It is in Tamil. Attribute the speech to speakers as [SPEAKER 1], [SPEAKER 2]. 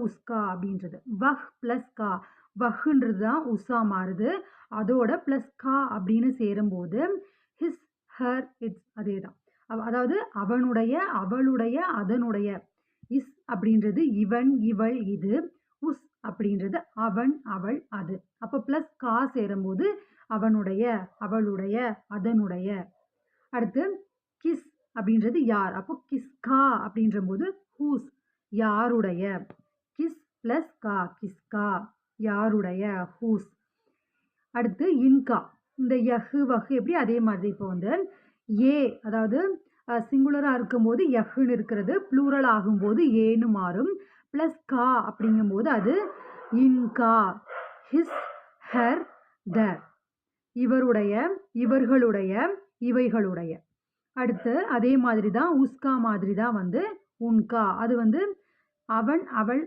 [SPEAKER 1] உஸ்கா அப்படின்றது. வஹ் ப்ளஸ் கா, வஹ்ன்றது தான் உஸ்ஸா மாறுது. அதோட ப்ளஸ் கா அப்படின்னு சேரும்போது ஹிஸ், ஹர், இட்ஸ் அதே தான். அதாவது அவனுடைய, அவளுடைய, அதனுடைய. இஸ் அப்படின்றது இவன், இவள், இது. உஸ் அப்படின்றது அவன், அவள், அது. அப்போ ப்ளஸ் கா சேரும்போது அவனுடைய, அவளுடைய, அதனுடைய. அடுத்து கிஸ் அப்படின்றது யார். அப்போ கிஸ்கா அப்படின்ற போது ஹூஸ், யாருடைய. கிஸ் பிளஸ் கா, கிஸ்கா, யாருடைய, ஹூஸ். அடுத்து இன்கா. இந்த யஹு வஹு எப்படி அதே மாதிரி இப்போ வந்து ஏ, அதாவது சிங்குலரா இருக்கும்போது யஹ்ன்னு இருக்கிறது, ப்ளூரல் ஆகும்போது ஏன்னு மாறும். பிளஸ் கா அப்படிங்கும்போது அது இன்கா, ஹிஸ், ஹர், தர். இவருடைய, இவர்களுடைய, இவைகளுடைய. அடுத்து அதே மாதிரி தான் உஸ்கா மாதிரி தான் வந்து உன்கா. அது வந்து அவன், அவள்,